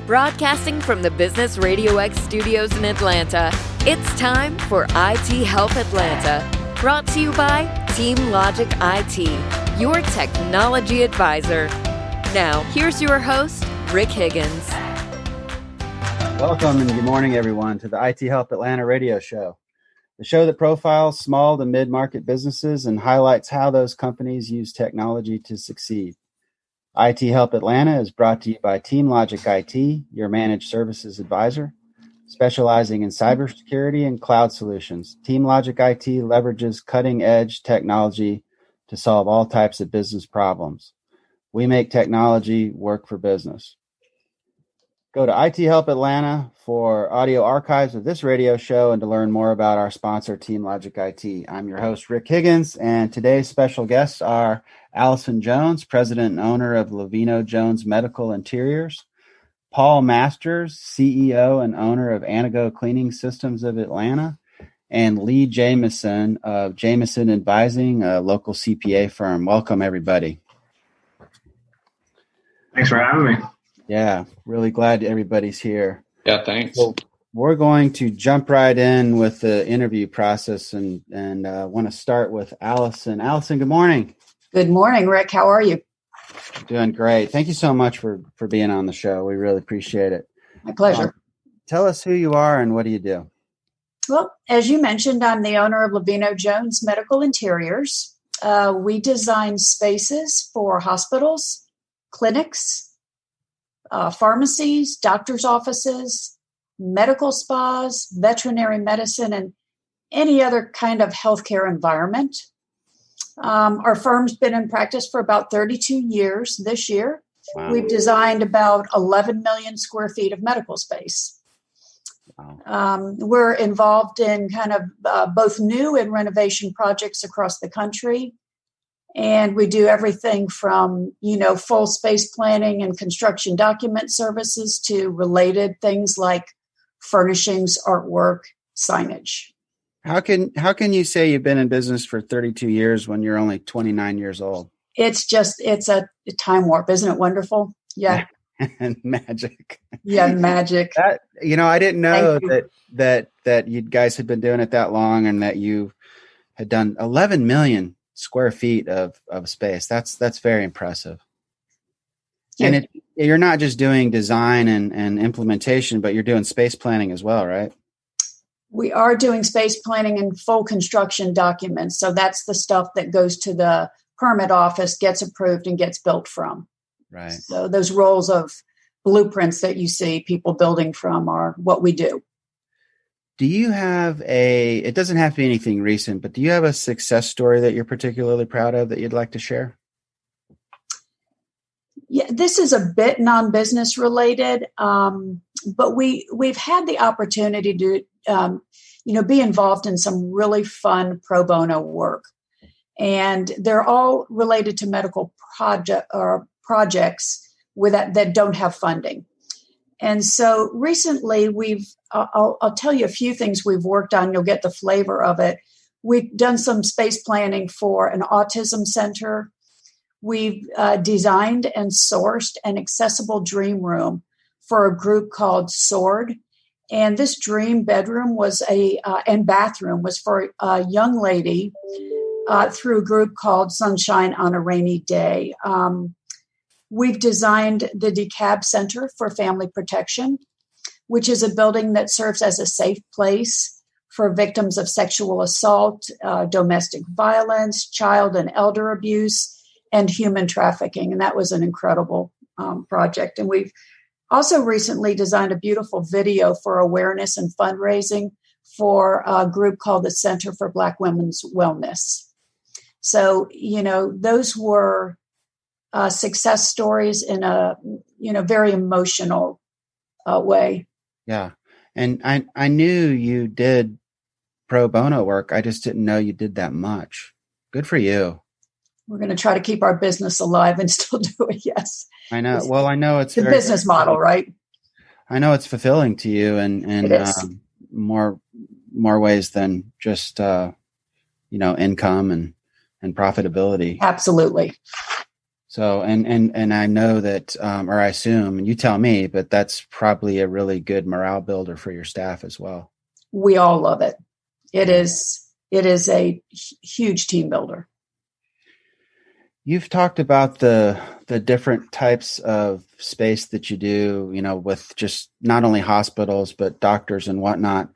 Broadcasting from the Business RadioX studios in Atlanta, it's time for IT Help Atlanta. Brought to you by Team Logic IT, your technology advisor. Now, here's your host, Rick Higgins. Welcome and good morning, everyone, to the IT Help Atlanta radio show, the show that profiles small to mid-market businesses and highlights how those companies use technology to succeed. IT Help Atlanta is brought to you by Team Logic IT, your managed services advisor, specializing in cybersecurity and cloud solutions. Team Logic IT leverages cutting-edge technology to solve all types of business problems. We make technology work for business. Go to IT Help Atlanta for audio archives of this radio show and to learn more about our sponsor, Team Logic IT. I'm your host, Rick Higgins, and today's special guests are Alison Jones, president and owner of LeVino Jones Medical Interiors, Paul Masters, CEO and owner of Anago Cleaning Systems of Atlanta, and Lee Jamison of Jameson Advising, a local CPA firm. Welcome, everybody. Thanks for having me. Yeah, really glad everybody's here. Yeah, thanks. So we're going to jump right in with the interview process and want to start with Alison. Alison, good morning. Good morning, Rick. How are you? Doing great. Thank you so much for being on the show. We really appreciate it. My pleasure. Tell us who you are and what do you do? Well, as you mentioned, I'm the owner of LeVino Jones Medical Interiors. We design spaces for hospitals, clinics, pharmacies, doctor's offices, medical spas, veterinary medicine, and any other kind of healthcare environment. Our firm's been in practice for about 32 years this year. Wow. We've designed about 11 million square feet of medical space. Wow. We're involved in kind of both new and renovation projects across the country. And we do everything from, full space planning and construction document services to related things like furnishings, artwork, signage. How can you say you've been in business for 32 years when you're only 29 years old? It's a time warp. Isn't it wonderful? Yeah. And magic. Yeah, magic. I didn't know that you guys had been doing it that long and that you had done 11 million square feet of space. That's very impressive. Yeah. And you're not just doing design and implementation, but you're doing space planning as well, right? We are doing space planning and full construction documents. So that's the stuff that goes to the permit office, gets approved, and gets built from. Right. So those rolls of blueprints that you see people building from are what we do. Do you have it doesn't have to be anything recent, but do you have a success story that you're particularly proud of that you'd like to share? Yeah, this is a bit non-business related, but we've had the opportunity to, be involved in some really fun pro bono work, and they're all related to medical projects that don't have funding. And so recently, I'll tell you a few things we've worked on. You'll get the flavor of it. We've done some space planning for an autism center. We've designed and sourced an accessible dream room for a group called SWORD. And this dream bedroom and bathroom was for a young lady through a group called Sunshine on a Rainy Day. We've designed the DeKalb Center for Family Protection, which is a building that serves as a safe place for victims of sexual assault, domestic violence, child and elder abuse, and human trafficking. And that was an incredible project. And we've also recently designed a beautiful video for awareness and fundraising for a group called the Center for Black Women's Wellness. So, those were success stories in a, very emotional way. Yeah. And I knew you did pro bono work. I just didn't know you did that much. Good for you. We're going to try to keep our business alive and still do it. Yes. I know. Well, I know it's the business model, right? I know it's fulfilling to you and more ways than just, income and profitability. Absolutely. So, and I know that, or I assume, and you tell me, but that's probably a really good morale builder for your staff as well. We all love it. It is a huge team builder. You've talked about the different types of space that you do, with just not only hospitals, but doctors and whatnot.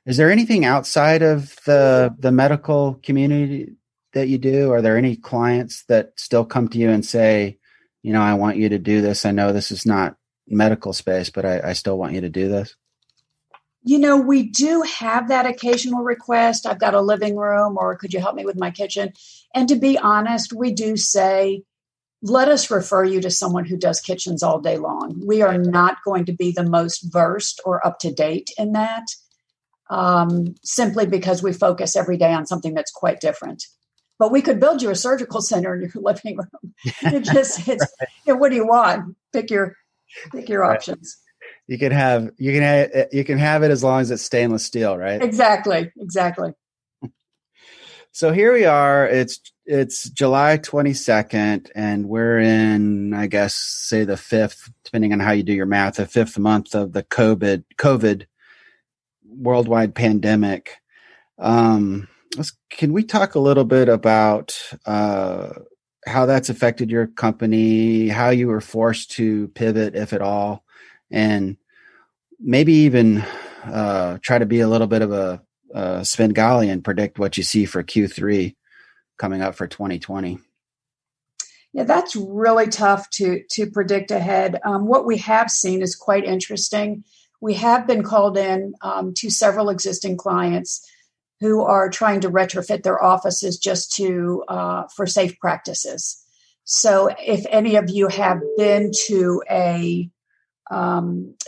Is there anything outside of the medical community that you do? Are there any clients that still come to you and say, I want you to do this. I know this is not medical space, but I still want you to do this? We do have that occasional request. I've got a living room, or could you help me with my kitchen? And to be honest, we do say, let us refer you to someone who does kitchens all day long. We are not going to be the most versed or up to date in that, simply because we focus every day on something that's quite different. But we could build you a surgical center in your living room. What do you want? Pick your options. You can have it as long as it's stainless steel, right? Exactly. So here we are. It's July 22nd, and we're in, I guess, say the 5th, depending on how you do your math, the 5th month of the COVID worldwide pandemic. Can we talk a little bit about how that's affected your company, how you were forced to pivot, if at all, and maybe even try to be a little bit of a Svengali and predict what you see for Q3 coming up for 2020? Yeah, that's really tough to predict ahead. What we have seen is quite interesting. We have been called in to several existing clients who are trying to retrofit their offices just for safe practices. So if any of you have been to a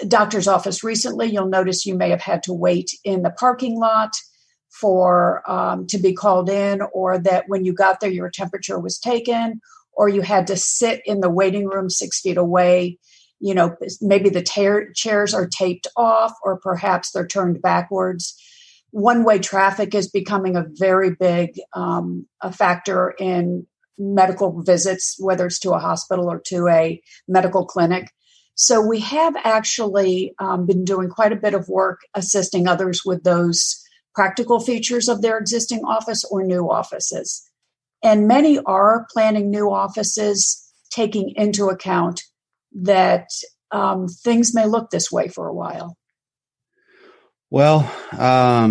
doctor's office recently, you'll notice you may have had to wait in the parking lot for to be called in, or that when you got there, your temperature was taken, or you had to sit in the waiting room 6 feet away. Maybe the chairs are taped off, or perhaps they're turned backwards. One-way traffic is becoming a very big a factor in medical visits, whether it's to a hospital or to a medical clinic. So we have actually been doing quite a bit of work assisting others with those practical features of their existing office or new offices. And many are planning new offices, taking into account that things may look this way for a while. Well, as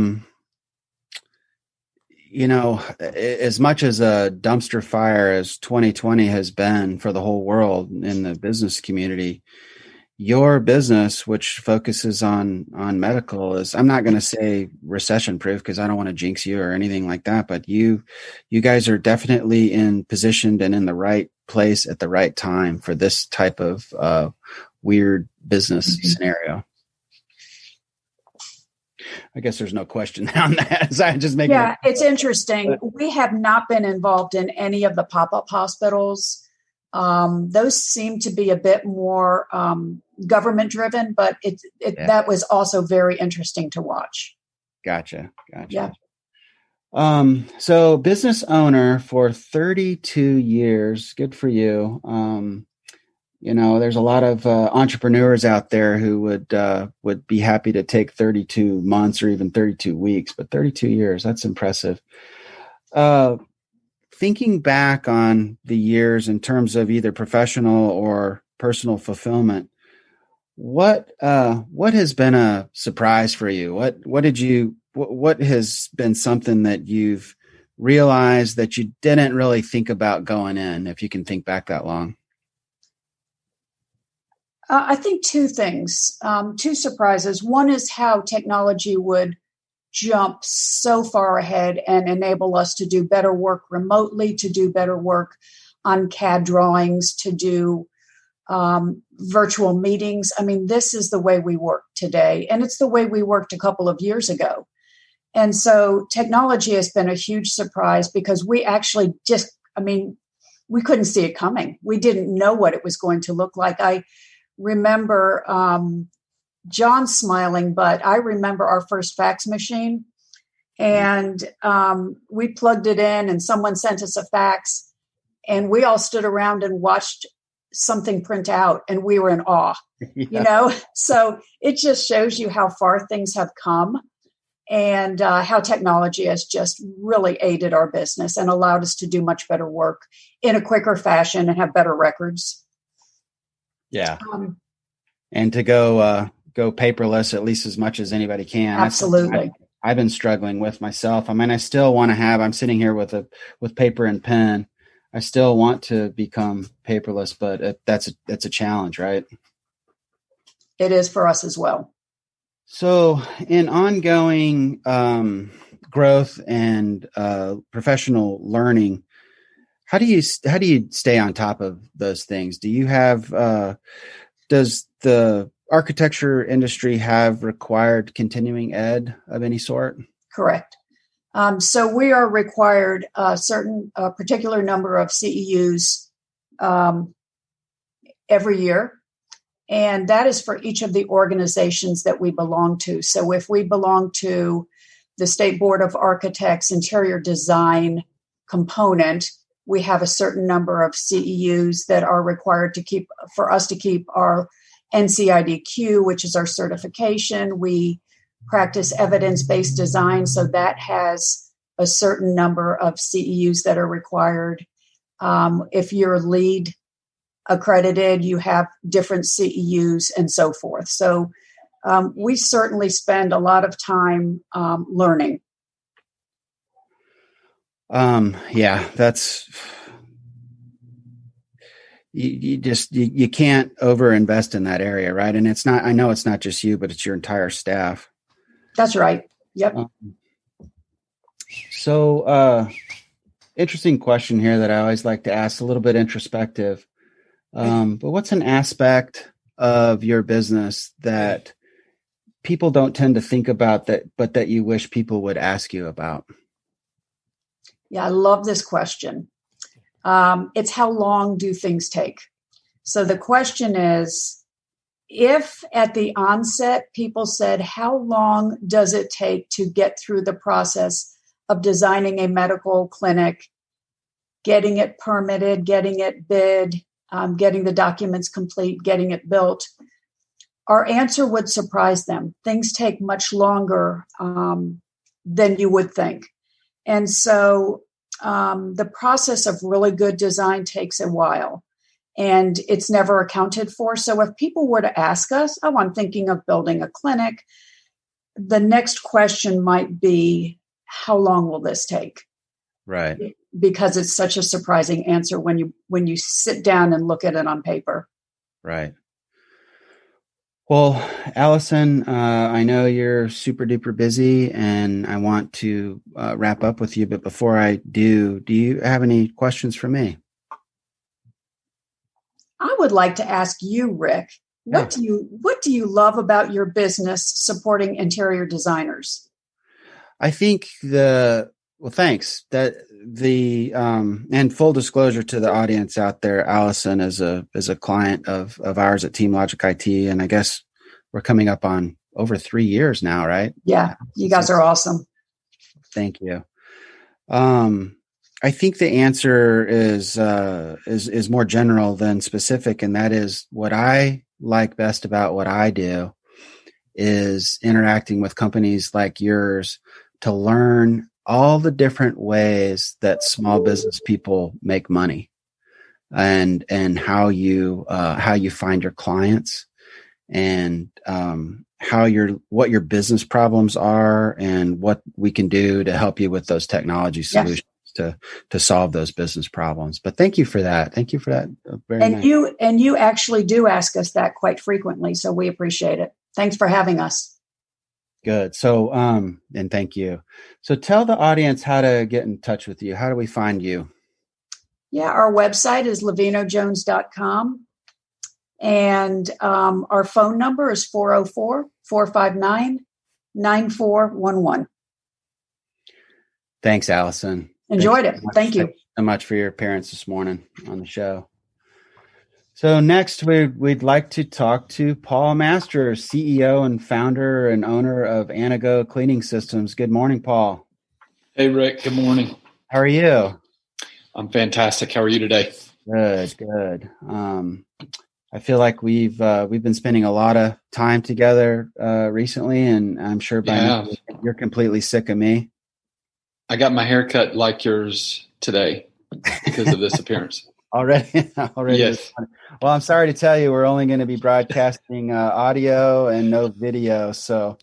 much as a dumpster fire as 2020 has been for the whole world in the business community, your business, which focuses on medical, is, I'm not going to say recession proof because I don't want to jinx you or anything like that, but you guys are definitely positioned and in the right place at the right time for this type of weird business scenario. I guess there's no question on that. So I just make it's interesting. We have not been involved in any of the pop-up hospitals. Those seem to be a bit more government driven, but that was also very interesting to watch. Gotcha. Yeah. So business owner for 32 years. Good for you. There's a lot of entrepreneurs out there who would be happy to take 32 months or even 32 weeks, but 32 years, that's impressive. Thinking back on the years in terms of either professional or personal fulfillment, what has been a surprise for you? What has been something that you've realized that you didn't really think about going in, if you can think back that long? I think two things, two surprises. One is how technology would jump so far ahead and enable us to do better work remotely, to do better work on CAD drawings, to do virtual meetings. I mean, this is the way we work today, and it's the way we worked a couple of years ago. And so technology has been a huge surprise because we actually we couldn't see it coming. We didn't know what it was going to look like. I remember John smiling, but I remember our first fax machine, and we plugged it in and someone sent us a fax, and we all stood around and watched something print out, and we were in awe. Yeah. So it just shows you how far things have come, and how technology has just really aided our business and allowed us to do much better work in a quicker fashion and have better records. Yeah. And to go paperless at least as much as anybody can. Absolutely. I've been struggling with myself. I mean, I still want to I'm sitting here with paper and pen. I still want to become paperless, but that's a challenge, right? It is for us as well. So in ongoing growth and professional learning, how do you stay on top of those things? Do you have does the architecture industry have required continuing ed of any sort? Correct. So we are required a certain particular number of CEUs every year. And that is for each of the organizations that we belong to. So if we belong to the State Board of Architects interior design component, we have a certain number of CEUs that are required for us to keep our NCIDQ, which is our certification. We practice evidence-based design, so that has a certain number of CEUs that are required. If you're LEED accredited, you have different CEUs and so forth. So we certainly spend a lot of time learning. Yeah, that's you can't overinvest in that area, right? And I know it's not just you, but it's your entire staff. That's right. Yep. So interesting question here that I always like to ask, a little bit introspective. But what's an aspect of your business that people don't tend to think about but that you wish people would ask you about? Yeah, I love this question. It's how long do things take? So the question is, if at the onset people said, how long does it take to get through the process of designing a medical clinic, getting it permitted, getting it bid, getting the documents complete, getting it built, our answer would surprise them. Things take much longer than you would think. And so the process of really good design takes a while, and it's never accounted for. So if people were to ask us, oh, I'm thinking of building a clinic, the next question might be, how long will this take? Right. Because it's such a surprising answer when you sit down and look at it on paper. Right. Well, Alison, I know you're super duper busy, and I want to wrap up with you. But before I do you have any questions for me? I would like to ask you, Rick, what do you love about your business supporting interior designers? I think thanks. And full disclosure to the audience out there, Alison is a client of ours at Team Logic IT, and I guess we're coming up on over 3 years now, right? Yeah, you guys are awesome. Thank you. I think the answer is more general than specific, and that is what I like best about what I do is interacting with companies like yours to learn all the different ways that small business people make money, and how you find your clients, and what your business problems are, and what we can do to help you with those technology solutions to solve those business problems. But thank you for that. Thank you for that. Very nice. You actually do ask us that quite frequently, so we appreciate it. Thanks for having us. Good. So, and thank you. So tell the audience how to get in touch with you. How do we find you? Yeah, our website is LeVinoJones.com. And our phone number is 404-459-9411. Thanks, Alison. Enjoyed it. Thank you so much for your appearance this morning on the show. So next, we'd like to talk to Paul Masters, CEO and founder and owner of Anago Cleaning Systems. Good morning, Paul. Hey, Rick. Good morning. How are you? I'm fantastic. How are you today? Good. I feel like we've been spending a lot of time together recently, and I'm sure by now you're completely sick of me. I got my hair cut like yours today because of this appearance. Already. Yes. Well, I'm sorry to tell you, we're only going to be broadcasting audio and no video. So,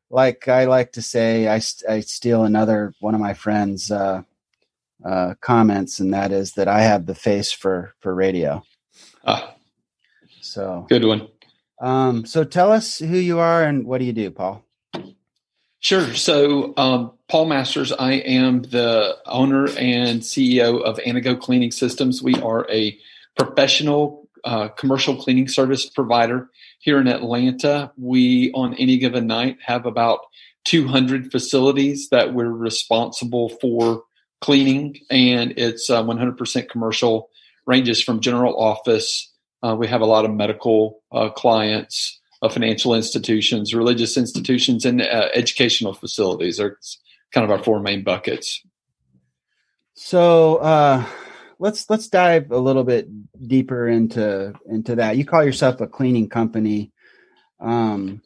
like I like to say, I steal another one of my friends' comments, and that is that I have the face for radio. So good one. So tell us who you are and what do you do, Paul? Sure. So, Paul Masters, I am the owner and CEO of Anago Cleaning Systems. We are a professional commercial cleaning service provider here in Atlanta. We, on any given night, have about 200 facilities that we're responsible for cleaning, and it's 100% commercial, ranges from general office. We have a lot of medical clients, financial institutions, religious institutions, and educational facilities are kind of our four main buckets. So let's dive a little bit deeper into that. You call yourself a cleaning company. What's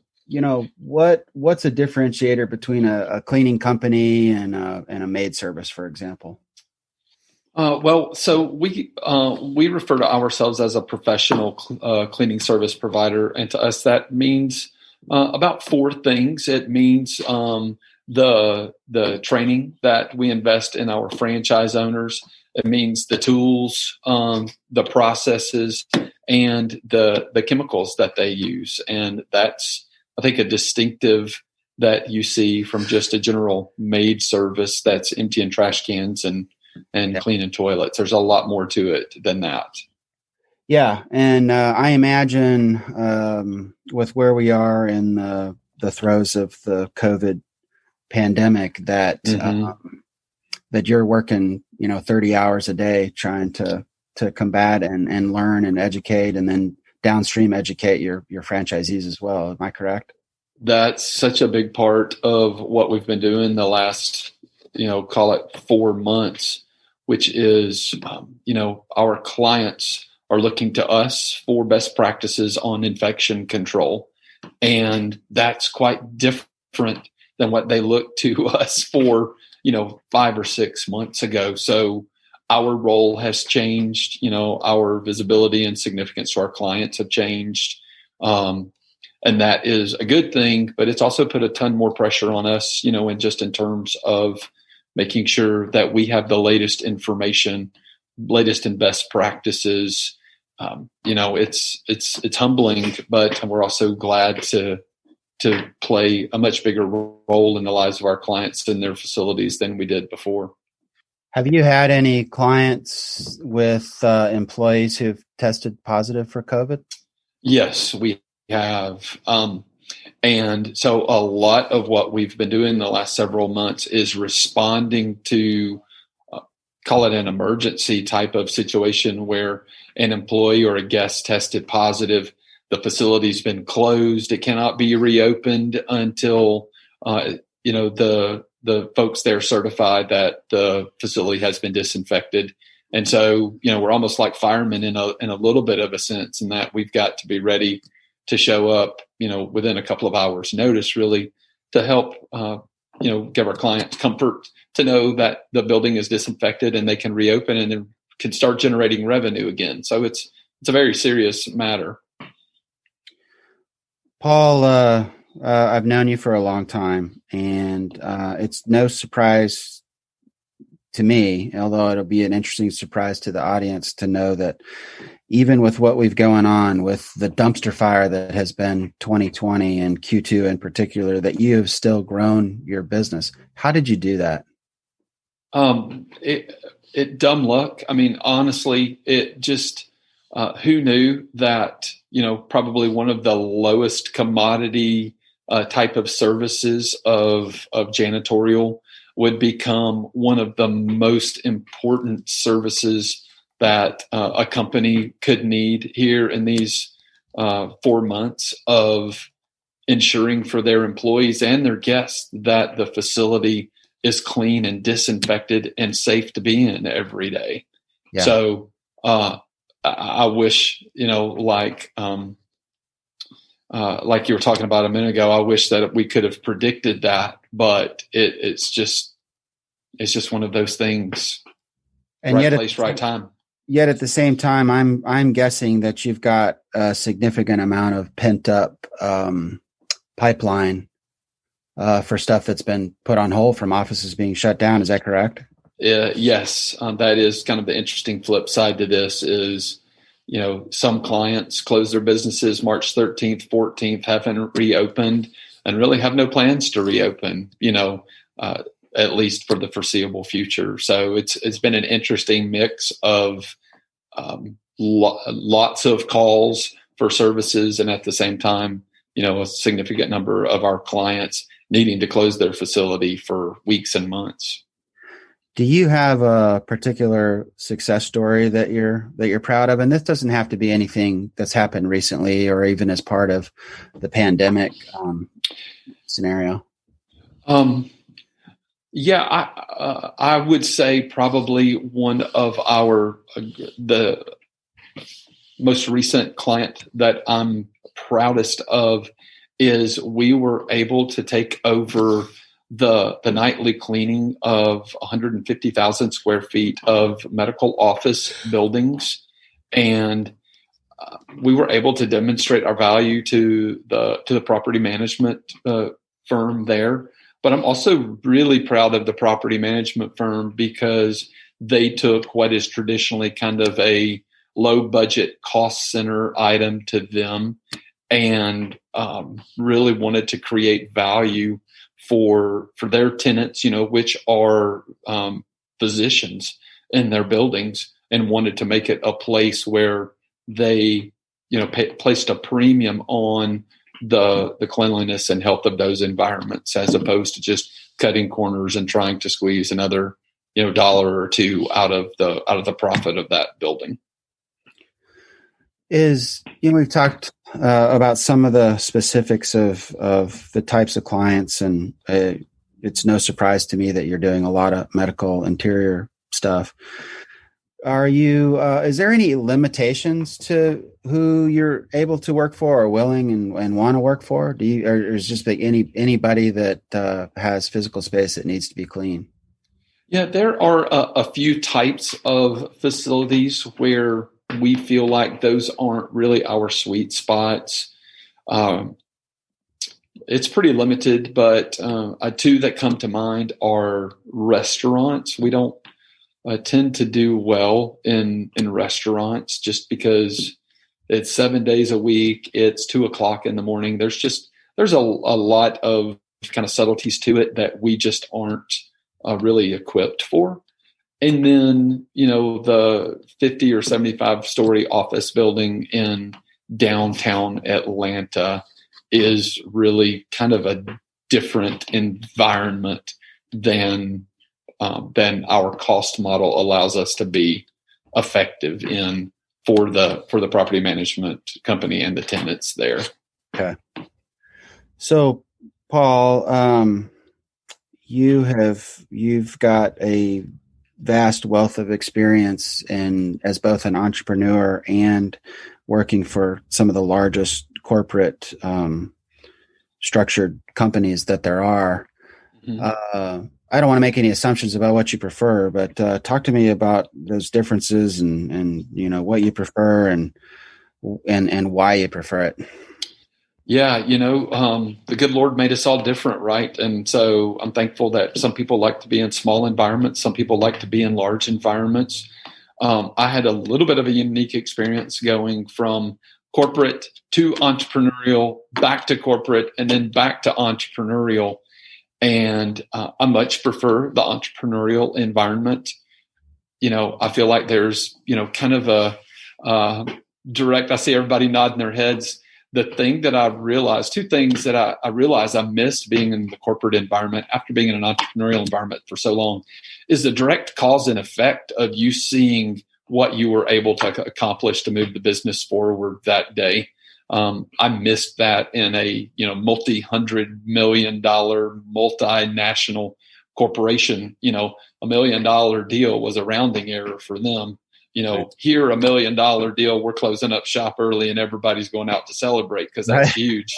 a differentiator between a cleaning company and a maid service, for example? So we refer to ourselves as a professional cleaning service provider, and to us that means about four things. It means the training that we invest in our franchise owners. It means the tools, the processes, and the chemicals that they use, and that's, I think, a distinctive that you see from just a general maid service that's emptying trash cans and cleaning toilets. There's a lot more to it than that. Yeah. And I imagine with where we are in the throes of the COVID pandemic that that you're working, 30 hours a day trying to combat and learn and educate and then downstream educate your franchisees as well. Am I correct? That's such a big part of what we've been doing the last call it 4 months, which is, our clients are looking to us for best practices on infection control. And that's quite different than what they looked to us for, 5 or 6 months ago. So our role has changed, our visibility and significance to our clients have changed. And that is a good thing, but it's also put a ton more pressure on us, and just in terms of making sure that we have the latest information, latest and best practices. It's humbling, but we're also glad to play a much bigger role in the lives of our clients and their facilities than we did before. Have you had any clients with employees who've tested positive for COVID? Yes, we have. And so a lot of what we've been doing the last several months is responding to, call it an emergency type of situation where an employee or a guest tested positive. The facility's been closed. It cannot be reopened until, the folks there certified that the facility has been disinfected. And so, we're almost like firemen in a little bit of a sense, in that we've got to be ready to show up, within a couple of hours notice, really, to help, give our clients comfort to know that the building is disinfected and they can reopen and then can start generating revenue again. So it's a very serious matter. Paul, I've known you for a long time, and it's no surprise to me, although it'll be an interesting surprise to the audience to know that even with what we've going on with the dumpster fire that has been 2020 and Q2 in particular, that you have still grown your business. How did you do that? It dumb luck. I mean, honestly, it just, who knew that, probably one of the lowest commodity type of services of janitorial would become one of the most important services that a company could need here in these 4 months of ensuring for their employees and their guests that the facility is clean and disinfected and safe to be in every day. Yeah. So I wish, like you were talking about a minute ago, I wish that we could have predicted that, but it's just one of those things. And right yet, place, right time. Yet at the same time, I'm guessing that you've got a significant amount of pent up pipeline for stuff that's been put on hold from offices being shut down. Is that correct? Yes, that is kind of the interesting flip side to this is, some clients close their businesses March 13th, 14th, haven't reopened and really have no plans to reopen, at least for the foreseeable future. So it's been an interesting mix of lots of calls for services, and at the same time, a significant number of our clients needing to close their facility for weeks and months. Do you have a particular success story that you're proud of? And this doesn't have to be anything that's happened recently or even as part of the pandemic scenario. Yeah, I would say probably one of the most recent client that I'm proudest of is we were able to take over the nightly cleaning of 150,000 square feet of medical office buildings. And we were able to demonstrate our value to the property management firm there. But I'm also really proud of the property management firm because they took what is traditionally kind of a low budget cost center item to them and really wanted to create value for their tenants, which are physicians in their buildings, and wanted to make it a place where they, placed a premium on the cleanliness and health of those environments, as opposed to just cutting corners and trying to squeeze another, dollar or two out of the profit of that building. We've talked about some of the specifics of the types of clients, and it's no surprise to me that you're doing a lot of medical interior stuff. Is there any limitations to who you're able to work for or willing and want to work for? Or is just like anybody that has physical space that needs to be clean? Yeah, there are a few types of facilities where we feel like those aren't really our sweet spots. It's pretty limited, but two that come to mind are restaurants. We don't tend to do well in restaurants just because it's 7 days a week. It's 2:00 in the morning. There's a lot of kind of subtleties to it that we just aren't really equipped for. And then, the 50 or 75 story office building in downtown Atlanta is really kind of a different environment than our cost model allows us to be effective in for the property management company and the tenants there. Okay. So, Paul, you've got a vast wealth of experience as both an entrepreneur and working for some of the largest corporate structured companies that there are. Mm-hmm. I don't want to make any assumptions about what you prefer, but talk to me about those differences and what you prefer and why you prefer it. Yeah, the good Lord made us all different, right? And so I'm thankful that some people like to be in small environments. Some people like to be in large environments. I had a little bit of a unique experience going from corporate to entrepreneurial, back to corporate, and then back to entrepreneurial. And I much prefer the entrepreneurial environment. I feel like there's, kind of a direct, I see everybody nodding their heads. The thing that I've realized, two things that I realized I missed being in the corporate environment after being in an entrepreneurial environment for so long, is the direct cause and effect of you seeing what you were able to accomplish to move the business forward that day. I missed that in a multi-$100 million multinational corporation, $1 million deal was a rounding error for them. Here, $1 million deal, we're closing up shop early and everybody's going out to celebrate because that's huge.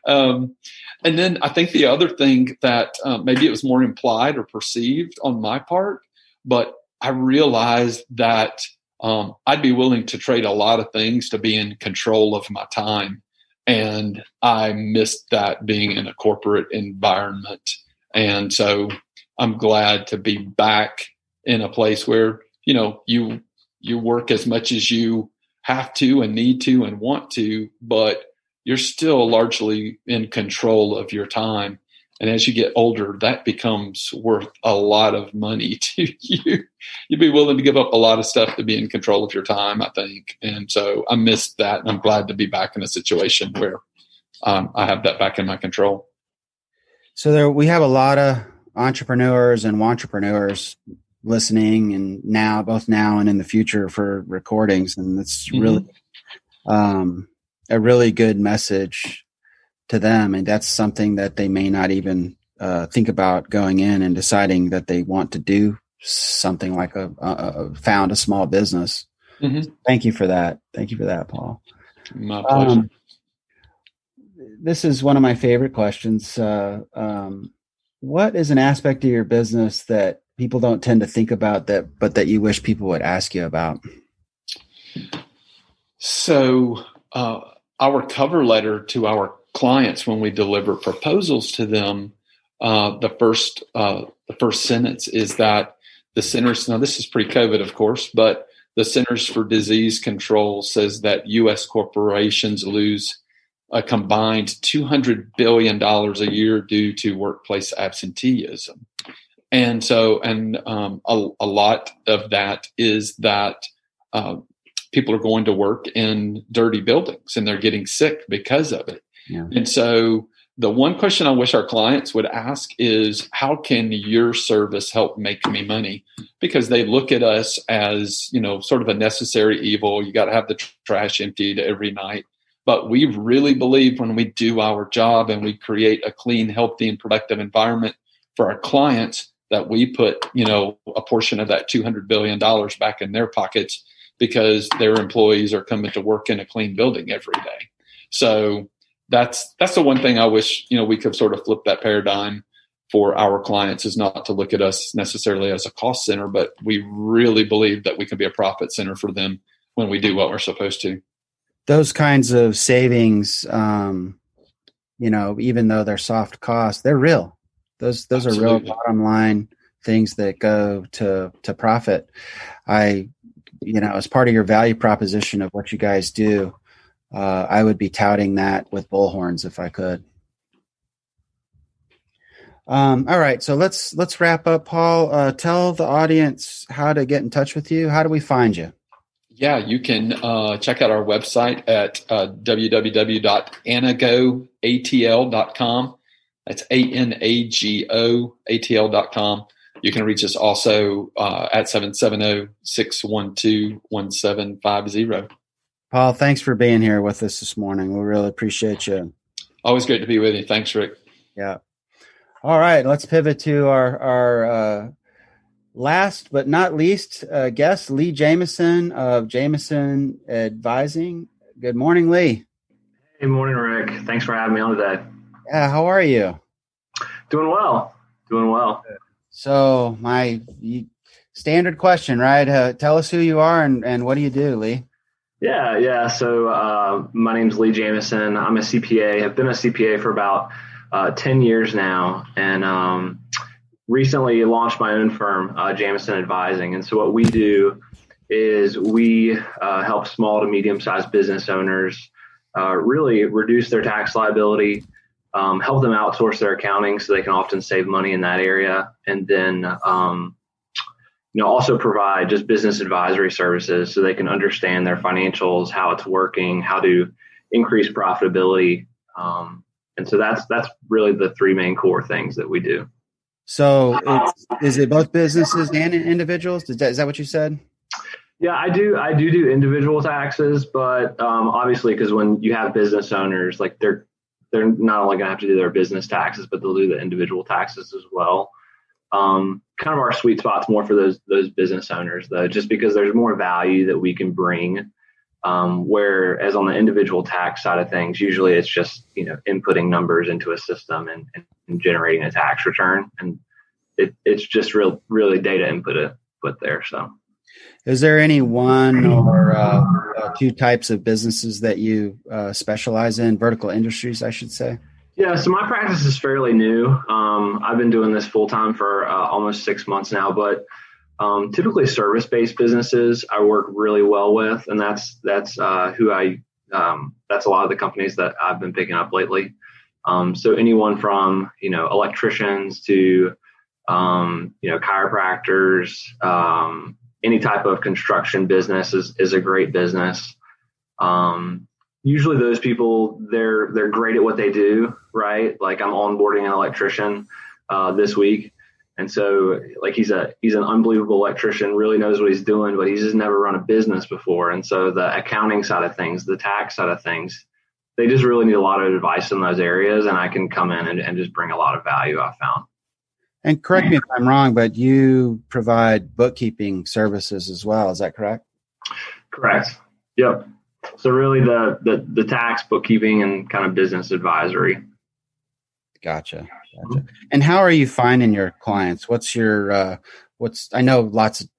And then I think the other thing that maybe it was more implied or perceived on my part, but I realized that I'd be willing to trade a lot of things to be in control of my time. And I missed that being in a corporate environment. And so I'm glad to be back in a place where, you work as much as you have to and need to and want to, but you're still largely in control of your time. And as you get older, that becomes worth a lot of money to you. You'd be willing to give up a lot of stuff to be in control of your time, I think. And so I missed that. And I'm glad to be back in a situation where I have that back in my control. So we have a lot of entrepreneurs and wantrepreneurs listening, and both now and in the future for recordings. And it's really a really good message to them. And that's something that they may not even think about going in and deciding that they want to do something like found a small business. Thank you for that. Thank you for that, Paul. My pleasure. This is one of my favorite questions. What is an aspect of your business that people don't tend to think about but that you wish people would ask you about? So our cover letter to our clients, when we deliver proposals to them, the first sentence is that the Centers, now this is pre-COVID, of course, but the Centers for Disease Control says that U.S. corporations lose a combined $200 billion a year due to workplace absenteeism. And so, a lot of that is that people are going to work in dirty buildings and they're getting sick because of it. Yeah. And so the one question I wish our clients would ask is, how can your service help make me money? Because they look at us as, sort of a necessary evil. You got to have the trash emptied every night. But we really believe when we do our job and we create a clean, healthy, and productive environment for our clients, that we put, a portion of that $200 billion back in their pockets because their employees are coming to work in a clean building every day. So that's the one thing I wish, we could sort of flip that paradigm for our clients, is not to look at us necessarily as a cost center, but we really believe that we can be a profit center for them when we do what we're supposed to. Those kinds of savings, even though they're soft costs, they're real. Those Absolutely. Are real bottom line things that go to profit. As part of your value proposition of what you guys do, I would be touting that with bullhorns if I could. All right, so let's wrap up, Paul. Tell the audience how to get in touch with you. How do we find you? Yeah, you can check out our website at www.anagoatl.com. That's ANAGOATL.com. You can reach us also at 770-612-1750. Paul, thanks for being here with us this morning. We really appreciate you. Always great to be with you. Thanks, Rick. Yeah. All right, let's pivot to our last but not least guest, Lee Jameson of Jameson Advising. Good morning, Lee. Hey, morning, Rick. Thanks for having me on today. Yeah, how are you? Doing well. So my standard question, right? Tell us who you are and what do you do, Lee? Yeah. So my name's Lee Jamison. I'm a CPA. I've been a CPA for about 10 years now, and recently launched my own firm, Jamison Advising. And so what we do is we help small to medium-sized business owners really reduce their tax liability, help them outsource their accounting so they can often save money in that area, and then also provide just business advisory services so they can understand their financials, how it's working, how to increase profitability. And so that's really the three main core things that we do. So is it both businesses and individuals? Is that what you said? Yeah, I do individual taxes, but obviously, because when you have business owners, like they're they're not only going to have to do their business taxes, but they'll do the individual taxes as well. Kind of our sweet spot's more for those business owners, though, just because there's more value that we can bring. Whereas on the individual tax side of things, usually it's just, inputting numbers into a system and generating a tax return. And it's just really data input there. So is there any one or two types of businesses that you specialize in, vertical industries, I should say? Yeah, so my practice is fairly new. I've been doing this full time for almost 6 months now, but typically service-based businesses I work really well with, and that's that's a lot of the companies that I've been picking up lately. So anyone from electricians to chiropractors, any type of construction business is a great business. Usually those people, they're great at what they do, right? Like I'm onboarding an electrician this week. And so like he's an unbelievable electrician, really knows what he's doing, but he's just never run a business before. And so the accounting side of things, the tax side of things, they just really need a lot of advice in those areas. And I can come in and just bring a lot of value, I found. And correct me if I'm wrong, but you provide bookkeeping services as well. Is that correct? Correct. Yep. So really the tax, bookkeeping, and kind of business advisory. Gotcha. And how are you finding your clients? What's your I know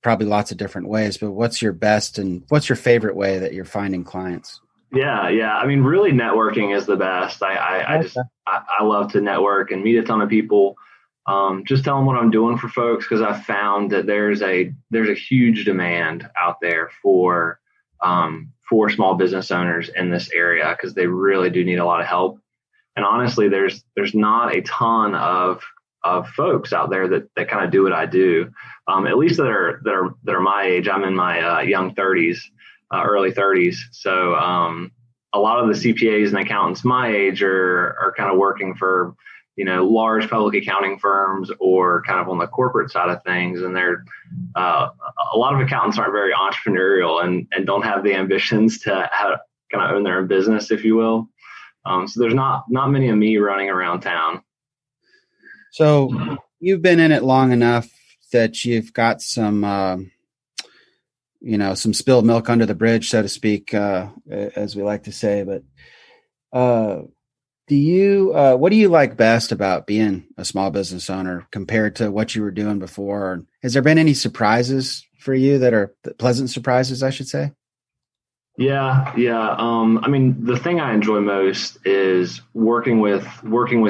probably lots of different ways, but what's your best and what's your favorite way that you're finding clients? Yeah. I mean, really networking is the best. I love to network and meet a ton of people. Just tell them what I'm doing for folks, because I've found that there's a huge demand out there for small business owners in this area, because they really do need a lot of help. And honestly, there's not a ton of folks out there that kind of do what I do, at least that are my age. I'm in my young 30s, early 30s. So a lot of the CPAs and accountants my age are kind of working for large public accounting firms or kind of on the corporate side of things. And they're a lot of accountants aren't very entrepreneurial and don't have the ambitions to kind of own their own business, if you will. So there's not many of me running around town. So you've been in it long enough that you've got some, some spilled milk under the bridge, so to speak, as we like to say. But what do you like best about being a small business owner compared to what you were doing before? Has there been any surprises for you that are pleasant surprises, I should say? Yeah. I mean, the thing I enjoy most is working with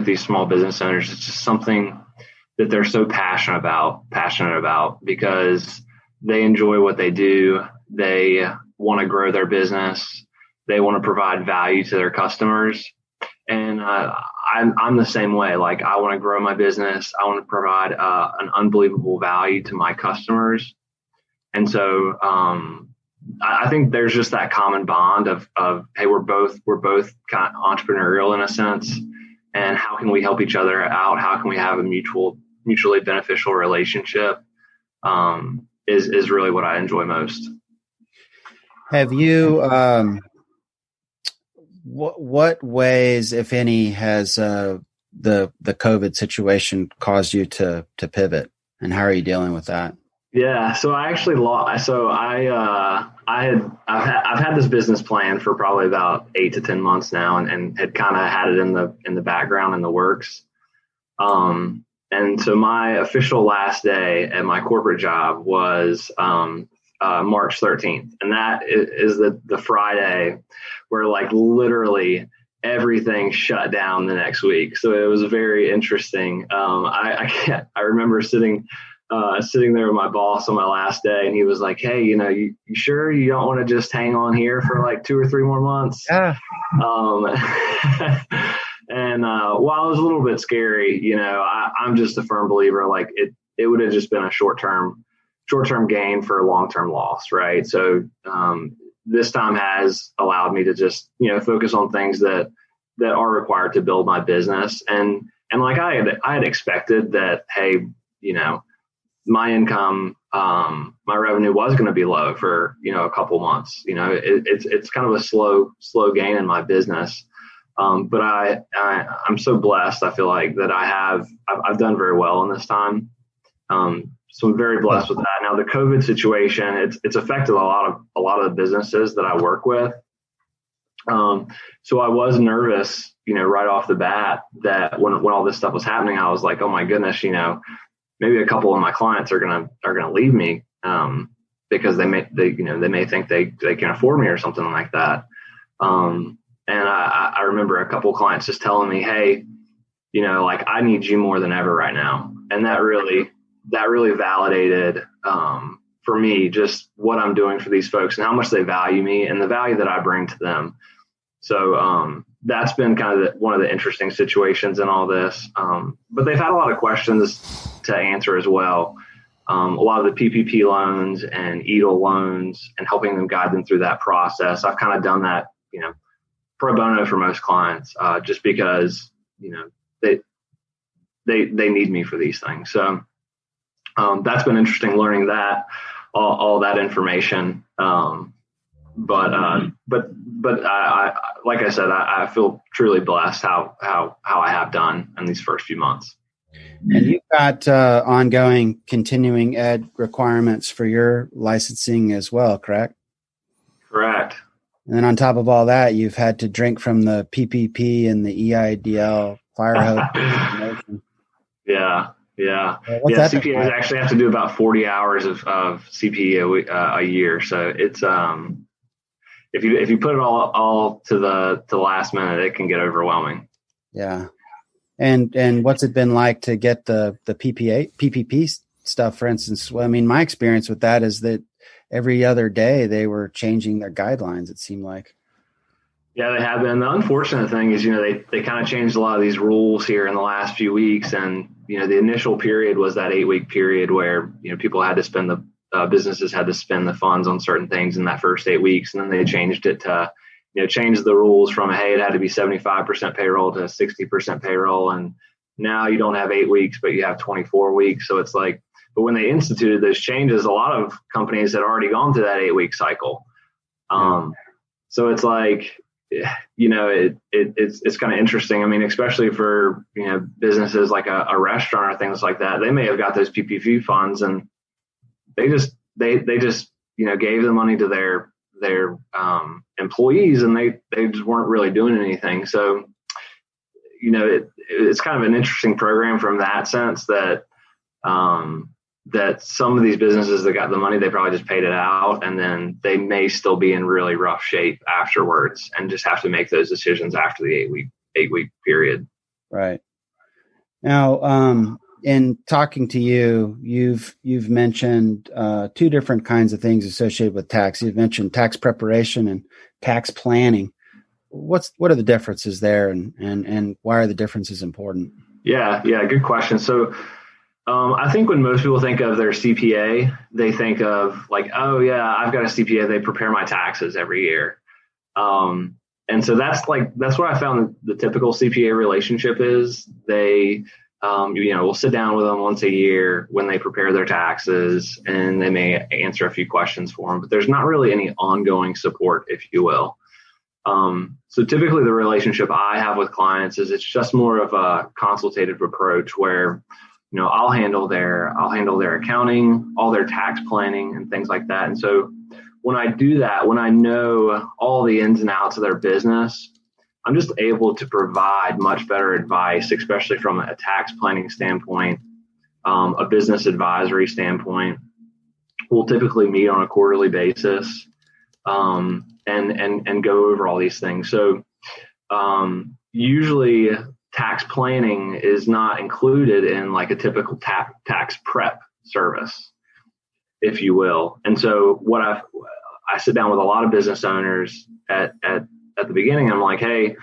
these small business owners. It's just something that they're so passionate about because they enjoy what they do. They want to grow their business. They want to provide value to their customers. And I'm the same way. Like, I want to grow my business. I want to provide an unbelievable value to my customers. And so I think there's just that common bond of hey, we're both kind of entrepreneurial in a sense, and how can we help each other out? How can we have a mutually beneficial relationship? Is really what I enjoy most. Have you what ways, if any, has the COVID situation caused you to pivot, and how are you dealing with that? Yeah, so I actually I've had this business plan for probably about 8 to 10 months now, and had kind of had it in the background, in the works. And so my official last day at my corporate job was March 13th, and that is the Friday where like literally everything shut down the next week. So it was very interesting. I remember sitting there with my boss on my last day, and he was like, "Hey, you sure you don't want to just hang on here for like 2 or 3 more months?" Yeah. And while it was a little bit scary, I'm just a firm believer, like it would have just been a short-term gain for a long-term loss, right? So this time has allowed me to just focus on things that are required to build my business, and like I had expected that, hey, my income, my revenue was going to be low for, a couple months. It's kind of a slow gain in my business. But I'm so blessed. I feel like that I've done very well in this time. So I'm very blessed with that. Now the COVID situation, it's affected a lot of the businesses that I work with. So I was nervous, right off the bat that when all this stuff was happening, I was like, oh my goodness, maybe a couple of my clients are gonna leave me because they may think they can afford me or something like that. And I remember a couple of clients just telling me, hey, like I need you more than ever right now, and that really validated for me just what I'm doing for these folks and how much they value me and the value that I bring to them. So that's been kind of one of the interesting situations in all this. But they've had a lot of questions to answer as well. A lot of the PPP loans and EDL loans and helping them guide them through that process. I've kind of done that, pro bono for most clients, just because, they need me for these things. So that's been interesting learning that all that information. But I like I said, I feel truly blessed how I have done in these first few months. And you've got ongoing continuing ed requirements for your licensing as well, correct? Correct. And then on top of all that, you've had to drink from the PPP and the EIDL fire hose. Yeah. What's that CPAs like? actually have to do about 40 hours of CPE a year. So it's if you put it all to the last minute, it can get overwhelming. Yeah. And what's it been like to get the PPP stuff, for instance? Well, I mean, my experience with that is that every other day they were changing their guidelines, it seemed like. Yeah, they have been. The unfortunate thing is, they kind of changed a lot of these rules here in the last few weeks. And, the initial period was that 8-week period where, people had to spend businesses had to spend the funds on certain things in that first 8 weeks. And then they changed it to, changed the rules from, hey, it had to be 75% payroll to 60% payroll. And now you don't have 8 weeks, but you have 24 weeks. So it's like, but when they instituted those changes, a lot of companies had already gone through that 8-week cycle. So it's like, it's kind of interesting. I mean, especially for, businesses like a restaurant or things like that, they may have got those PPP funds and they just gave the money to their employees and they just weren't really doing anything. So, it's kind of an interesting program from that sense that, that some of these businesses that got the money, they probably just paid it out and then they may still be in really rough shape afterwards and just have to make those decisions after the 8-week period. Right. Now, in talking to you, you've mentioned two different kinds of things associated with tax. You've mentioned tax preparation and tax planning. What are the differences there and why are the differences important? Yeah, good question. So I think when most people think of their CPA, they think of like, oh yeah, I've got a CPA. They prepare my taxes every year. And so that's what I found the typical CPA relationship is. They, we'll sit down with them once a year when they prepare their taxes and they may answer a few questions for them, but there's not really any ongoing support, if you will. So typically the relationship I have with clients is it's just more of a consultative approach where, I'll handle their accounting, all their tax planning and things like that. And so when I do that, when I know all the ins and outs of their business, I'm just able to provide much better advice, especially from a tax planning standpoint, a business advisory standpoint. We'll typically meet on a quarterly basis and go over all these things. So usually tax planning is not included in like a typical tax prep service, if you will. And so what I sit down with a lot of business owners at the beginning. I'm like, hey,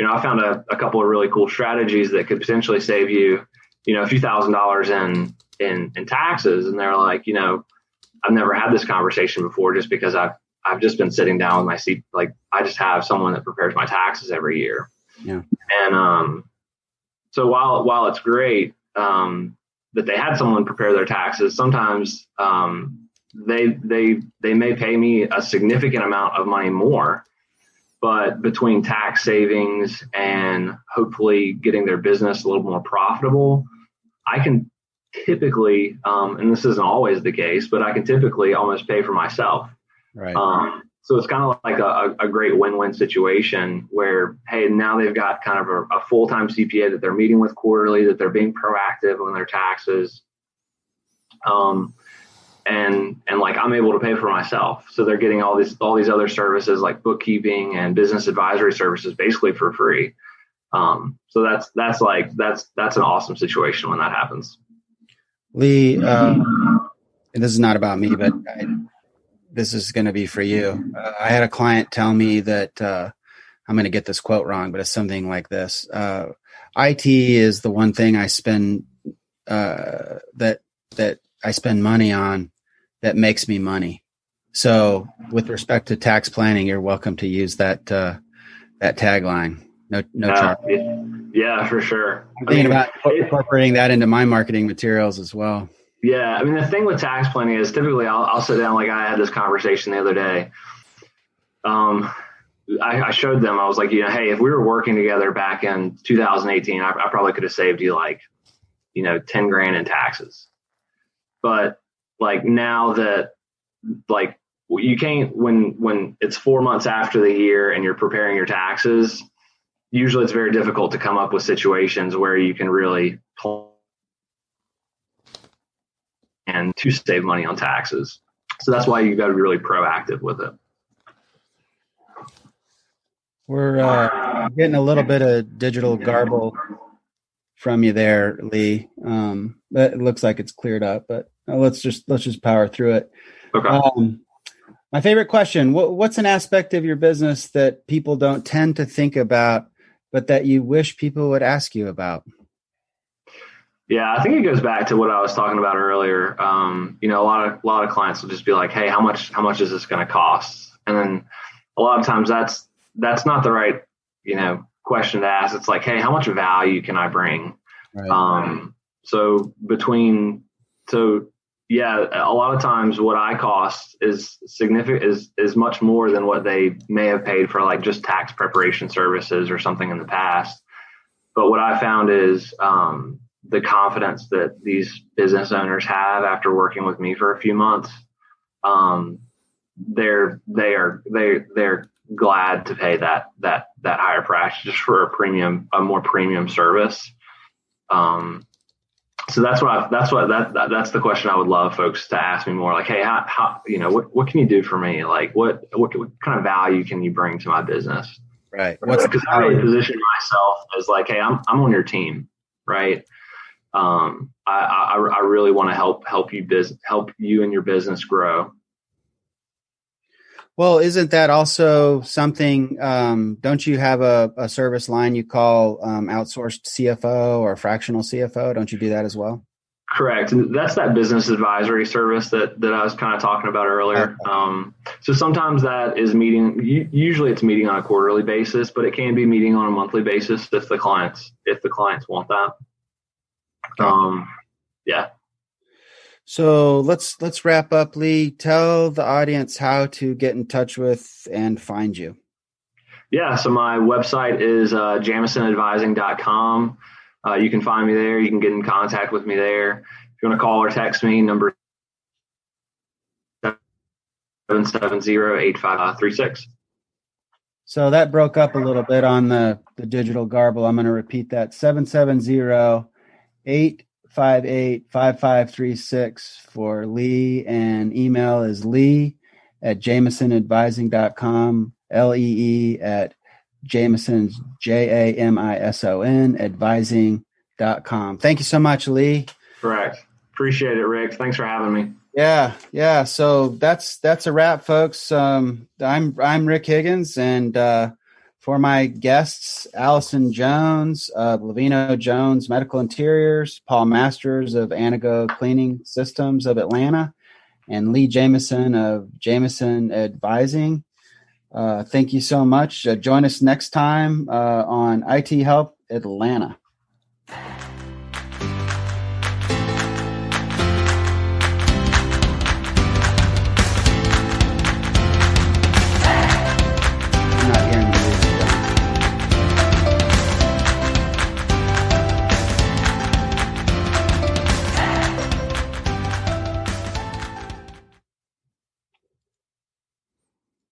I found a couple of really cool strategies that could potentially save you, a few $1,000s in taxes. And they're like, I've never had this conversation before just because I've just been sitting down with my seat. Like I just have someone that prepares my taxes every year. Yeah. And, so while it's great, that they had someone prepare their taxes, sometimes, they may pay me a significant amount of money more But between tax savings and hopefully getting their business a little more profitable, I can typically, and this isn't always the case, but I can typically almost pay for myself. Right. So it's kind of like a great win-win situation where, hey, now they've got kind of a full-time CPA that they're meeting with quarterly, that they're being proactive on their taxes. And like I'm able to pay for myself. So they're getting all these other services like bookkeeping and business advisory services basically for free. So that's an awesome situation when that happens. Lee, and this is not about me, but this is going to be for you. I had a client tell me that I'm going to get this quote wrong, but it's something like this. IT is the one thing I spend that I spend money on that makes me money. So with respect to tax planning, you're welcome to use that tagline. No charge. Yeah, for sure. I'm thinking about incorporating that into my marketing materials as well. Yeah. I mean, the thing with tax planning is typically I'll sit down, like I had this conversation the other day. I showed them, I was like, hey, if we were working together back in 2018, I probably could have saved you like, 10 grand in taxes. But like now that like you can't, when it's 4 months after the year and you're preparing your taxes, usually it's very difficult to come up with situations where you can really plan and to save money on taxes. So that's why you got to be really proactive with it. We're getting a little bit of digital garble from you there, Lee. But it looks like it's cleared up, but let's just power through it. Okay. My favorite question, what's an aspect of your business that people don't tend to think about, but that you wish people would ask you about? Yeah, I think it goes back to what I was talking about earlier. A lot of clients will just be like, hey, how much is this going to cost? And then a lot of times that's not the right, question to ask. It's like, hey, how much value can I bring? Right. A lot of times what I cost is significant, is much more than what they may have paid for like just tax preparation services or something in the past. But what I found is the confidence that these business owners have after working with me for a few months. They're glad to pay that higher price just for a more premium service. So that's the question I would love folks to ask me more, like, hey, how what can you do for me? Like what kind of value can you bring to my business? Right. Because I really position myself as like, hey, I'm on your team, right? I really want to help you and your business grow. Well, isn't that also something, don't you have a service line you call outsourced CFO or fractional CFO? Don't you do that as well? Correct. And that's that business advisory service that I was kind of talking about earlier. Okay. So sometimes that is usually it's meeting on a quarterly basis, but it can be meeting on a monthly basis if the clients want that. Okay. Yeah. So let's wrap up, Lee. Tell the audience how to get in touch with and find you. Yeah, so my website is jamisonadvising.com. You can find me there. You can get in contact with me there. If you want to call or text me, number 770-8536. So that broke up a little bit on the digital garble. I'm going to repeat that. 770-858-5536 for Lee, and email is lee@jamesonadvising.com, lee@Jamison, Jamison, advising.com. Thank you so much, Lee. Correct. Appreciate it, Rick. Thanks for having me. Yeah. So that's a wrap, folks. I'm Rick Higgins, and for my guests, Alison Jones of LeVino Jones Medical Interiors, Paul Masters of Anago Cleaning Systems of Atlanta, and Lee Jamison of Jameson Advising. Thank you so much. Join us next time on IT Help Atlanta.